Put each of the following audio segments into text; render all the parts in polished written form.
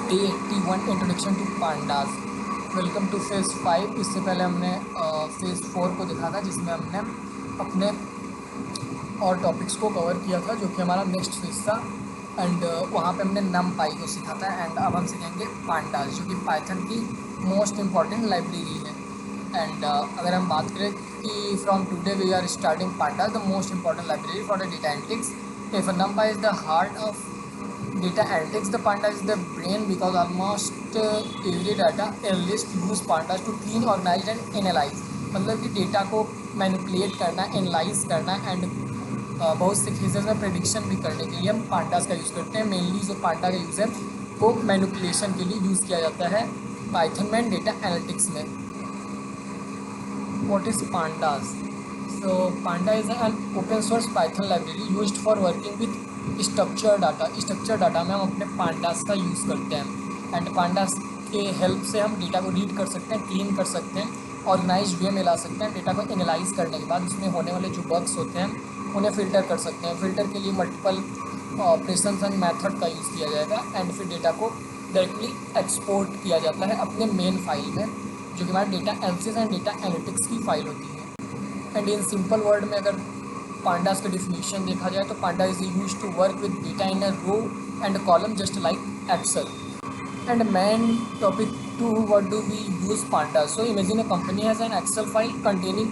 Day 81 introduction to pandas. Welcome to phase 5। इससे पहले हमने फेज़ 4 को देखा था, जिसमें हमने अपने और टॉपिक्स को कवर किया था, जो कि हमारा नेक्स्ट फेज़ था। एंड वहाँ पे हमने नम पाई को सीखा था। एंड अब हम सीखेंगे पांडास, जो कि पाइथन की मोस्ट इम्पॉर्टेंट लाइब्रेरी है। एंड अगर हम बात करें कि from today we are starting pandas, the most important library for the data analytics. If numpy is the heart of data analytics, the pandas is the brain, because almost every data analyst use pandas to clean, organize and analyze। मतलब कि data को manipulate करना, analyse करना and बहुत से cases में prediction भी करने के लिए हम पांडास का यूज़ करते हैं। मेनली जो पांडा का यूज़ है वो मैनिपुलेशन के लिए यूज़ किया जाता है पाइथन में, डेटा एनालिटिक्स में। What is pandas? So panda is an open source python library used for working with structured data। structured data में हम अपने pandas का यूज़ करते हैं एंड pandas के हेल्प से हम डेटा को रीड कर सकते हैं, क्लीन कर सकते हैं, ऑर्गेनाइज वे में ला सकते हैं। डेटा को एनालाइज करने के बाद उसमें होने वाले जो बग्स होते हैं उन्हें फ़िल्टर कर सकते हैं। फ़िल्टर के लिए मल्टीपल ऑपरेशंस एंड मेथड का यूज़ किया जाएगा एंड फिर डेटा को डायरेक्टली एक्सपोर्ट किया जाता है अपने मेन फाइल में, जो कि हमारा data analysis and data analytics की फाइल होती है। एंड इन सिंपल वर्ड में अगर पांडास का डिफिनीशन देखा जाए तो panda is use to work with data in a row and column just like Excel. And main topic to what do we use panda. So imagine a company has an Excel file containing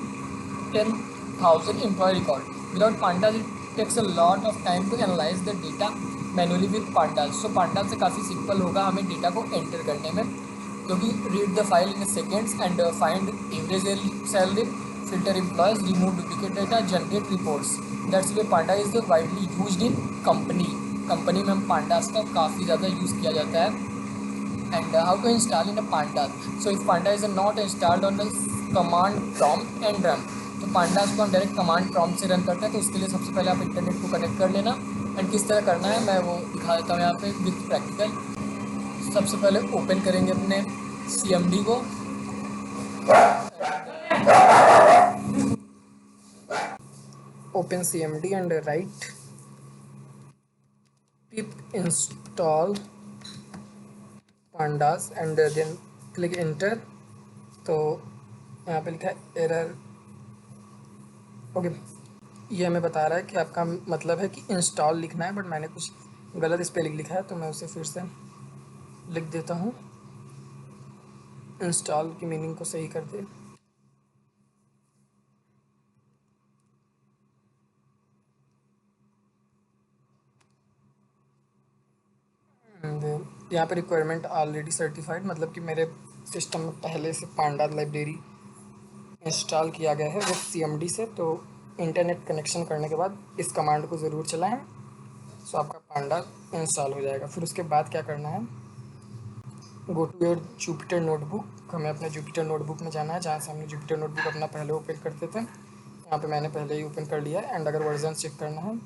10,000 employee record. Without pandas, it takes a lot of time to analyze the data manually with pandas. So pandas से काफ़ी simple होगा हमें data को enter करने में, क्योंकि read the file in seconds and find average salary, filter employees, remove duplicate data, generate reports. That's way Panda is widely used in company में हम पांडास का काफ़ी ज़्यादा यूज़ किया जाता है। And how to install in a panda. So if panda is not installed on the command prompt and run, तो pandas को हम डायरेक्ट कमांड प्रॉम्प्ट से रन करते हैं। तो उसके लिए सबसे पहले आप इंटरनेट को कनेक्ट कर लेना एंड किस तरह करना है मैं वो दिखा देता हूँ यहाँ पे विथ प्रैक्टिकल। सबसे पहले ओपन करेंगे अपने CMD को, open CMD and write pip install pandas and then click enter. तो यहाँ पे लिखा है एरर। ओके, ये हमें बता रहा है कि आपका मतलब है कि इंस्टॉल लिखना है, बट मैंने कुछ गलत स्पेलिंग लिखा है, तो मैं उसे फिर से लिख देता हूँ। इंस्टॉल की मीनिंग को सही कर दे। यहाँ पे रिक्वायरमेंट ऑलरेडी सर्टिफाइड, मतलब कि मेरे सिस्टम में पहले से पांडा लाइब्रेरी इंस्टॉल किया गया है विथ CMD से। तो इंटरनेट कनेक्शन करने के बाद इस कमांड को ज़रूर चलाएं, सो आपका पांडा इंस्टॉल हो जाएगा। फिर उसके बाद क्या करना है, go to your Jupyter notebook. हमें अपने जुपिटर नोटबुक में जाना है, जहाँ से हमने जुपिटर नोटबुक अपना पहले ओपन करते थे। यहाँ पे मैंने पहले ही ओपन कर लिया है। एंड अगर वर्जन चेक करना है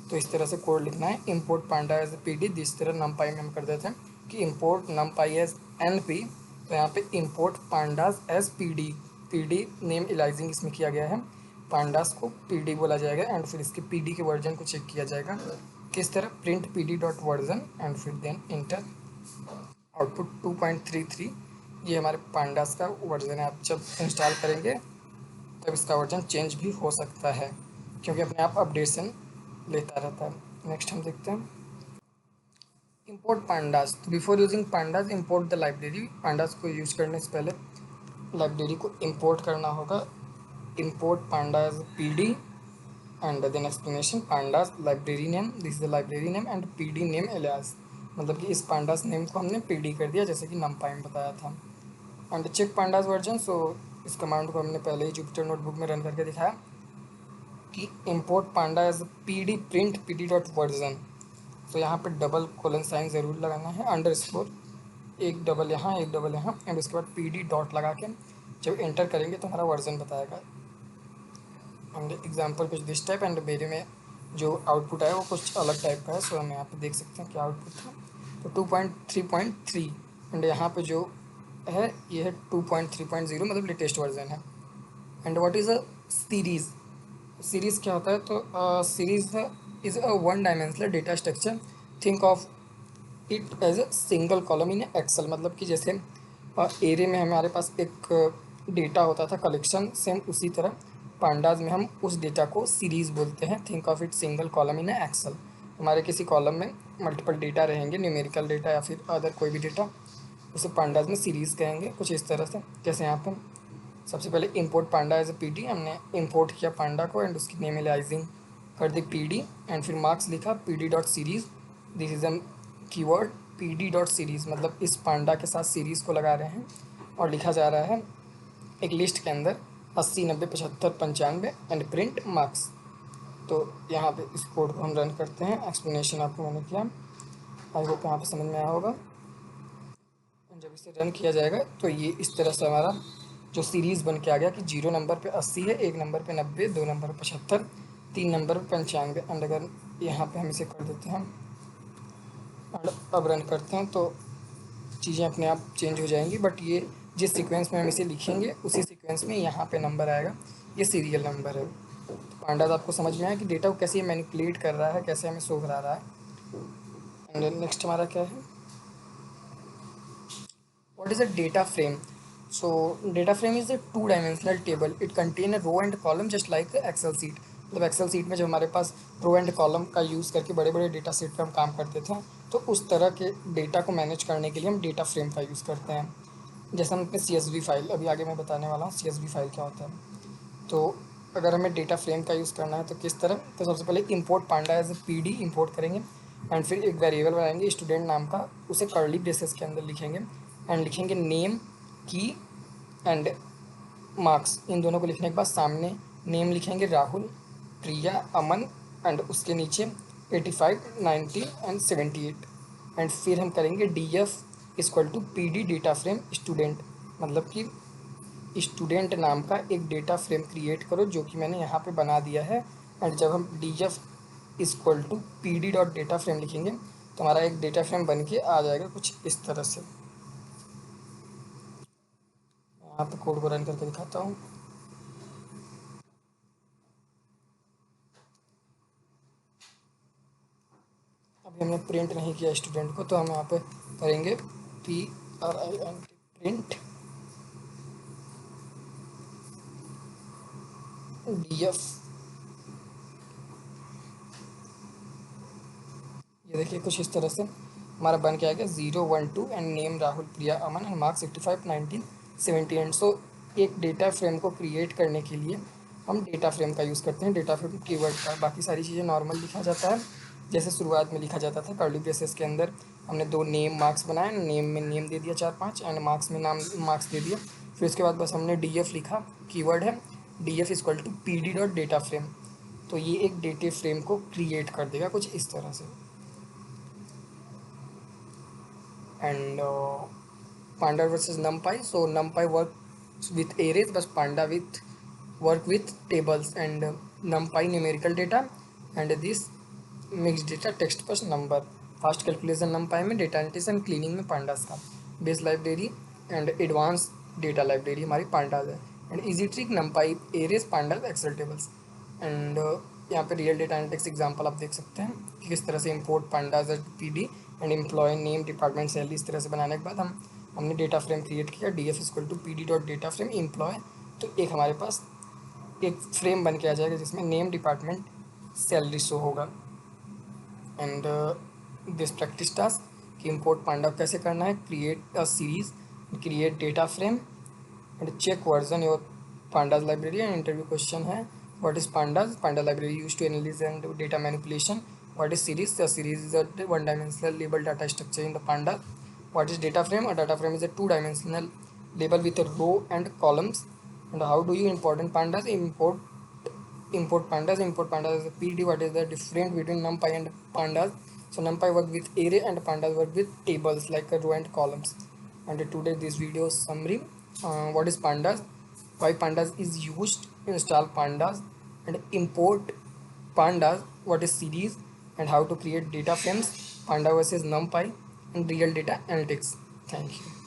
तो इस तरह से कोड लिखना है, इम्पोर्ट पांडा एज PD। जिस तरह नमपाई में हम कर देते हैं कि इम्पोर्ट नमपाई एज NP, तो यहाँ पे import pandas as PD name aliasing इसमें किया गया है, पांडास को PD बोला जाएगा। एंड फिर इसके PD के वर्जन को चेक किया जाएगा किस तरह, print PD dot version and फिर देन इंटर। आउटपुट 2.33, ये हमारे पांडास का वर्जन है। आप जब इंस्टॉल करेंगे तब इसका वर्जन चेंज भी हो सकता है, क्योंकि अपने आप अपडेशन लेता रहता है। नेक्स्ट हम देखते हैं इंपोर्ट पांडास। तो before using pandas import the library. Pandas को यूज करने से पहले लाइब्रेरी को इंपोर्ट करना होगा। Import pandas PD and then explanation pandas library name, this is the library name and PD name alias. मतलब कि इस पांडास नेम को हमने PD कर दिया, जैसे कि नमपाई में बताया था। And check pandas version. So इस कमांड को हमने पहले ही जुपिटर नोटबुक में रन करके दिखाया कि import panda as PD print PD dot version. तो यहाँ पे डबल कोलन साइन ज़रूर लगाना है, अंडरस्कोर, एक डबल यहाँ एक डबल यहाँ, एंड उसके बाद PD डॉट लगा के जब एंटर करेंगे तो हमारा वर्जन बताएगा। एंड एग्जाम्पल कुछ दिस टाइप, एंड मेरे में जो आउटपुट आया वो कुछ अलग टाइप का है। सो हम यहाँ पे देख सकते हैं क्या आउटपुट था। तो 2.3.3 एंड यहाँ पे जो है ये है 2.3.0, मतलब लेटेस्ट वर्जन है। And what is a series. Series क्या होता है, तो series is a one dimensional data structure. Think of it as a single column in Excel, मतलब कि जैसे एरे में हमारे पास एक डेटा होता था कलेक्शन, सेम उसी तरह पांडाज में हम उस डेटा को सीरीज़ बोलते हैं। Think of it single column in Excel. हमारे किसी कॉलम में मल्टीपल डेटा रहेंगे, न्यूमेरिकल डेटा या फिर अदर कोई भी डेटा, उसे पांडाज में सीरीज़ कहेंगे कुछ इस तरह से। जैसे यहाँ पे सबसे पहले import panda as a PD, हमने इंपोर्ट किया पांडा को एंड उसकी नेम एलाइजिंग कर दी पीडी, एंड फिर मार्क्स लिखा PD dot series, this is an keyword PD dot series, मतलब इस पांडा के साथ सीरीज़ को लगा रहे हैं और लिखा जा रहा है एक लिस्ट के अंदर 80 90 75 95 एंड प्रिंट मार्क्स। तो यहाँ पे इस कोड को हम रन करते हैं, एक्सप्लेनेशन आपको मैंने किया, आई होप यहाँ पे समझ में आया होगा। जब इसे रन किया जाएगा तो ये इस तरह से हमारा जो सीरीज़ बन के आ गया कि 0 नंबर पे 80 है, 1 नंबर पे 90, 2 नंबर पे 75, 3 नंबर पे 95। एंड अगर यहाँ पे हम इसे कर देते हैं और अब रन करते हैं तो चीज़ें अपने आप चेंज हो जाएंगी, बट ये जिस सीक्वेंस में हम इसे लिखेंगे उसी सीक्वेंस में यहाँ पे नंबर आएगा, ये सीरियल नंबर है। तो पांडाज आपको समझ में आया कि डेटा को कैसे मैनिपुलेट कर रहा है, कैसे हमें शो करा रहा है। एंड नेक्स्ट हमारा क्या है, what is a data frame? So data frame is a two-dimensional table. It contain a row and column just like a Excel sheet. मतलब एक्सेल सीट में जब हमारे पास रो एंड कॉलम का यूज़ करके बड़े बड़े डेटा सेट पर हम काम करते थे, तो उस तरह के डेटा को मैनेज करने के लिए हम डेटा फ्रेम का यूज़ करते हैं। जैसे हम अपने CSV फाइल, अभी आगे मैं बताने वाला हूँ CSV फाइल क्या होता है। तो अगर हमें डेटा फ्रेम का यूज़ करना है तो किस तरह, तो सबसे पहले import panda as a PD import करेंगे एंड फिर एक वेरिएबल बनाएंगे स्टूडेंट नाम का, उसे कर्ली ब्रेसेस के अंदर लिखेंगे एंड लिखेंगे नेम की एंड मार्क्स। इन दोनों को लिखने के बाद सामने नेम लिखेंगे राहुल, प्रिया, अमन, एंड उसके नीचे 85 90 एंड 78। एंड फिर हम करेंगे DF equal to PD data frame student, मतलब कि स्टूडेंट नाम का एक डेटा फ्रेम क्रिएट करो, जो कि मैंने यहाँ पे बना दिया है। एंड जब हम DF equal to PD dot data frame लिखेंगे तो हमारा एक डेटा फ्रेम बन के आ जाएगा कुछ इस तरह से। यहाँ पे कोड को रन करके दिखाता हूँ। अभी हमने प्रिंट नहीं किया स्टूडेंट को, तो हम यहाँ पे करेंगे PRINT प्रिंट DF। ये देखिए कुछ इस तरह से हमारा बन के आ गया 0 1 2 and name Rahul, Priya, Aman and marks 85 19 70 and. So एक डेटा फ्रेम को क्रिएट करने के लिए हम डेटा फ्रेम का यूज़ करते हैं, डेटा फ्रेम कीवर्ड का। बाकी सारी चीज़ें नॉर्मल लिखा जाता है, जैसे शुरुआत में लिखा जाता था कर्ली ब्रेसेस के अंदर। हमने 2 नेम मार्क्स बनाए, नेम में नेम दे दिया 4 5 एंड मार्क्स में नाम मार्क्स दे दिया। फिर उसके बाद बस हमने DF लिखा, कीवर्ड है DF equal to PD dot data frame. तो ये एक डेटा फ्रेम को क्रिएट कर देगा कुछ इस तरह से। And Panda versus numpy, so numpy works with arrays but panda with work with tables, and numpy numerical data and this mixed data text plus number। Fast calculation numpy में, data analytics and cleaning में pandas का। Base library and advance data library हमारी pandas है। And easy trick numpy arrays pandas Excel tables. And यहाँ पे real data analytics example आप देख सकते हैं कि किस तरह से import pandas PD and employ name department salary, इस तरह से बनाने के बाद हमने डेटा फ्रेम क्रिएट किया DF equal to PD dot data frame employ. तो एक हमारे पास एक फ्रेम बन के आ जाएगा जिसमें नेम डिपार्टमेंट सैलरी शो होगा। एंड दिस प्रैक्टिस टास्क कि इंपोर्ट पांडा कैसे करना है, create a series, create data frame and check version your pandas library। and interview question है what is pandas, panda library used to analyze and data manipulation। what is series, the series is a one dimensional label data structure in the panda। what is data frame, a data frame is a two dimensional label with a row and columns। and how do you import in pandas, import pandas as a PD। what is the difference between numpy and pandas, so numpy work with array and pandas work with tables like a row and columns। and today this video summary, what is pandas, why pandas is used, install pandas and import pandas, what is series and how to create data frames, panda versus numpy and real data analytics। Thank you।